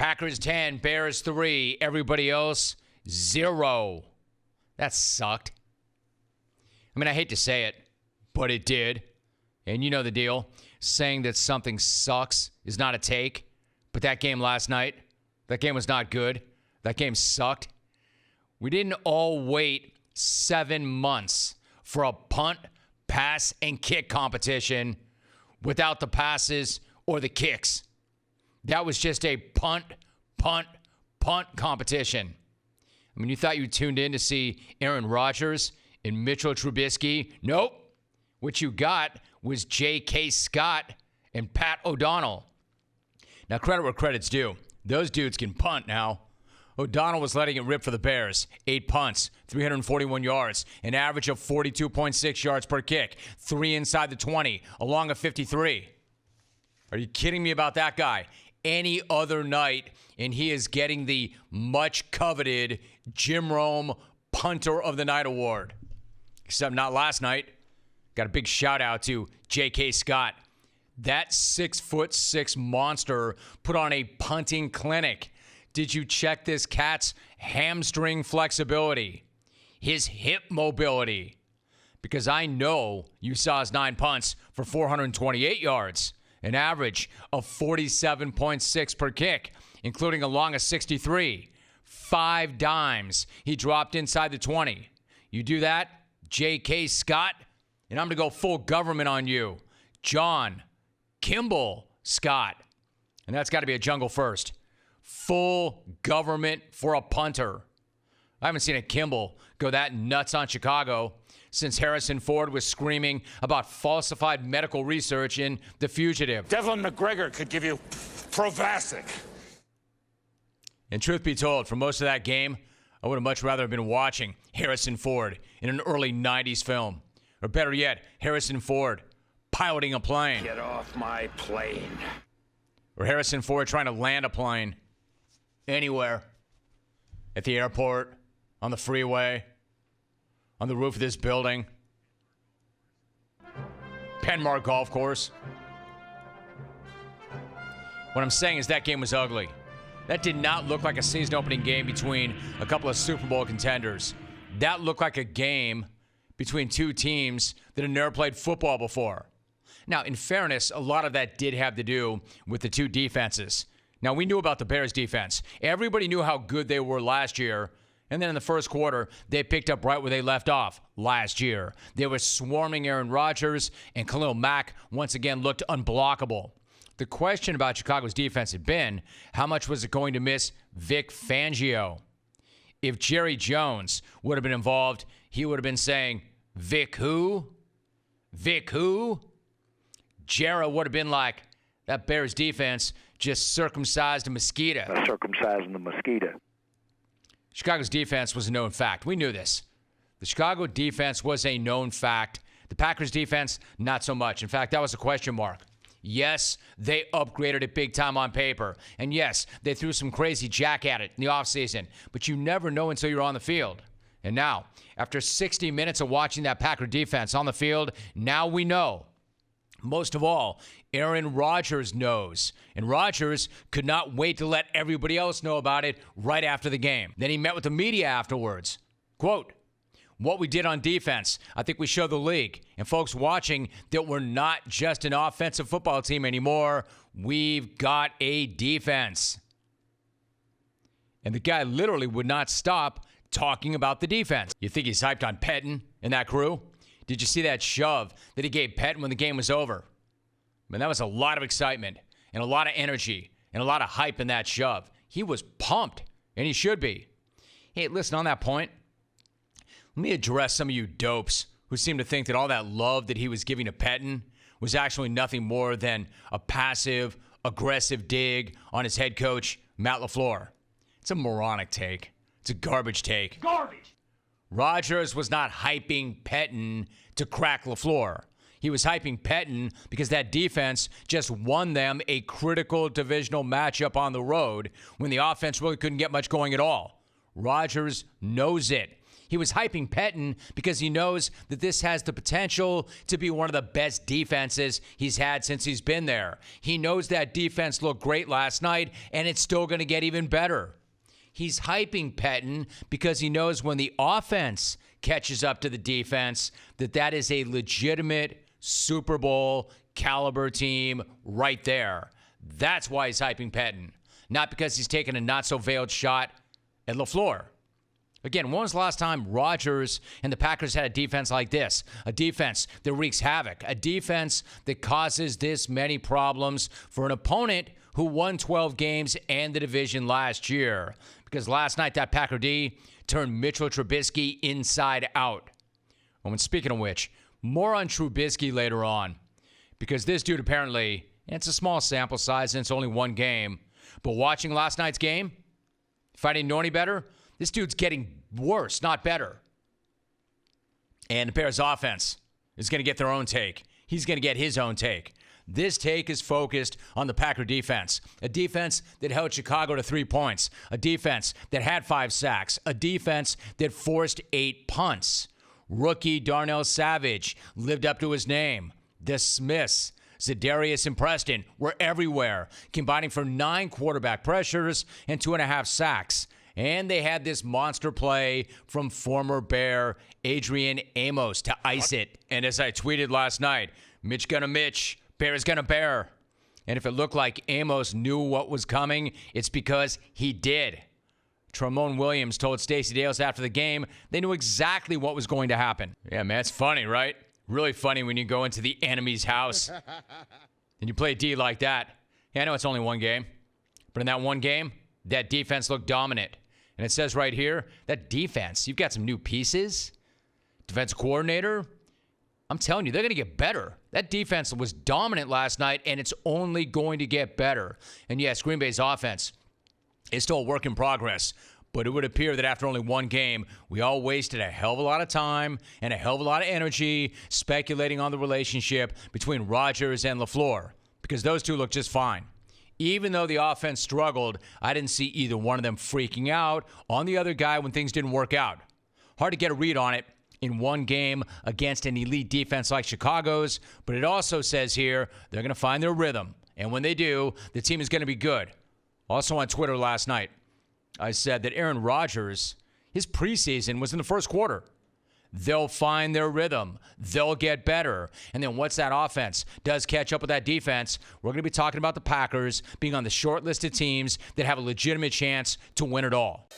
Packers 10, Bears 3, everybody else 0. That sucked. I mean, I hate to say it, but it did. And you know the deal. Saying that something sucks is not a take. But that game last night, that game was not good. That game sucked. We didn't all wait 7 months for a punt, pass, and kick competition without the passes or the kicks. That was just a punt competition. I mean, you thought you tuned in to see Aaron Rodgers and Mitchell Trubisky. Nope. What you got was J.K. Scott and Pat O'Donnell. Now, credit where credit's due. Those dudes can punt now. O'Donnell was letting it rip for the Bears. 8 punts, 341 yards, an average of 42.6 yards per kick, 3 inside the 20, along a 53. Are you kidding me about that guy? Any other night, and he is getting the much-coveted Jim Rome Punter of the Night award. Except not last night. Got a big shout-out to J.K. Scott. That 6'6" monster put on a punting clinic. Did you check this cat's hamstring flexibility? His hip mobility? Because I know you saw his 9 punts for 428 yards, an average of 47.6 per kick, including a long of 63. 5 dimes he dropped inside the 20. You do that, J.K. Scott, and I'm going to go full government on you. John Kimball Scott. And that's got to be a jungle first. Full government for a punter. I haven't seen a Kimball go that nuts on Chicago since Harrison Ford was screaming about falsified medical research in The Fugitive. Devlin McGregor could give you Provasic. And truth be told, for most of that game, I would have much rather have been watching Harrison Ford in an early 90s film. Or better yet, Harrison Ford piloting a plane. Get off my plane. Or Harrison Ford trying to land a plane. Anywhere. At the airport, on the freeway, on the roof of this building, Penmar Golf Course. What I'm saying is that game was ugly. That did not look like a season-opening game between a couple of Super Bowl contenders. That looked like a game between two teams that had never played football before. Now, in fairness, a lot of that did have to do with the two defenses. Now, we knew about the Bears' defense. Everybody knew how good they were last year. And then in the first quarter, they picked up right where they left off last year. They were swarming Aaron Rodgers, and Khalil Mack once again looked unblockable. The question about Chicago's defense had been, how much was it going to miss Vic Fangio? If Jerry Jones would have been involved, he would have been saying, Vic who? Vic who? Jarrah would have been like, that Bears defense just circumcised a mosquito. Circumcising the mosquito. Chicago's defense was a known fact. We knew this. The Chicago defense was a known fact. The Packers defense, not so much. In fact, that was a question mark. Yes, they upgraded it big time on paper. And yes, they threw some crazy jack at it in the offseason. But you never know until you're on the field. And now, after 60 minutes of watching that Packer defense on the field, now we know. Most of all, Aaron Rodgers knows. And Rodgers could not wait to let everybody else know about it right after the game. Then he met with the media afterwards. Quote, what we did on defense, I think we showed the league and folks watching that we're not just an offensive football team anymore. We've got a defense. And the guy literally would not stop talking about the defense. You think he's hyped on Pettin and that crew? Did you see that shove that he gave Pettin when the game was over? Man, that was a lot of excitement and a lot of energy and a lot of hype in that shove. He was pumped, and he should be. Hey, listen, on that point, let me address some of you dopes who seem to think that all that love that he was giving to Pettin was actually nothing more than a passive, aggressive dig on his head coach, Matt LaFleur. It's a moronic take. It's a garbage take. Garbage! Rodgers was not hyping Pettin to crack LaFleur. He was hyping Pettin because that defense just won them a critical divisional matchup on the road when the offense really couldn't get much going at all. Rodgers knows it. He was hyping Pettin because he knows that this has the potential to be one of the best defenses he's had since he's been there. He knows that defense looked great last night, and it's still going to get even better. He's hyping Pettin because he knows when the offense catches up to the defense that is a legitimate Super Bowl caliber team right there. That's why he's hyping Pettin, not because he's taking a not-so-veiled shot at LaFleur. Again, when was the last time Rodgers and the Packers had a defense like this? A defense that wreaks havoc. A defense that causes this many problems for an opponent who won 12 games and the division last year. Because last night, that Packer D turned Mitchell Trubisky inside out. And speaking of which, more on Trubisky later on. Because this dude apparently, and it's a small sample size and it's only one game, but watching last night's game, if I didn't know any better, this dude's getting worse, not better. And the Bears offense is going to get their own take. He's going to get his own take. This take is focused on the Packer defense, a defense that held Chicago to 3 points, a defense that had 5 sacks, a defense that forced 8 punts. Rookie Darnell Savage lived up to his name. The Smiths, Za'Darius and Preston were everywhere, combining for 9 quarterback pressures and 2.5 sacks. And they had this monster play from former Bear Adrian Amos to ice it. And as I tweeted last night, Mitch gonna Mitch, Bear's gonna Bear. And if it looked like Amos knew what was coming, it's because he did. Tramon Williams told Stacey Dales after the game they knew exactly what was going to happen. Yeah, man, it's funny, right? Really funny when you go into the enemy's house and you play D like that. Yeah, I know it's only one game, but in that one game, that defense looked dominant. And it says right here, that defense, you've got some new pieces. Defense coordinator, I'm telling you, they're going to get better. That defense was dominant last night, and it's only going to get better. And yes, Green Bay's offense is still a work in progress. But it would appear that after only one game, we all wasted a hell of a lot of time and a hell of a lot of energy speculating on the relationship between Rodgers and LaFleur, because those two look just fine. Even though the offense struggled, I didn't see either one of them freaking out on the other guy when things didn't work out. Hard to get a read on it in one game against an elite defense like Chicago's, but it also says here they're going to find their rhythm. And when they do, the team is going to be good. Also on Twitter last night, I said that Aaron Rodgers, his preseason was in the first quarter. They'll find their rhythm. They'll get better. And then once that offense does catch up with that defense, we're going to be talking about the Packers being on the short list of teams that have a legitimate chance to win it all.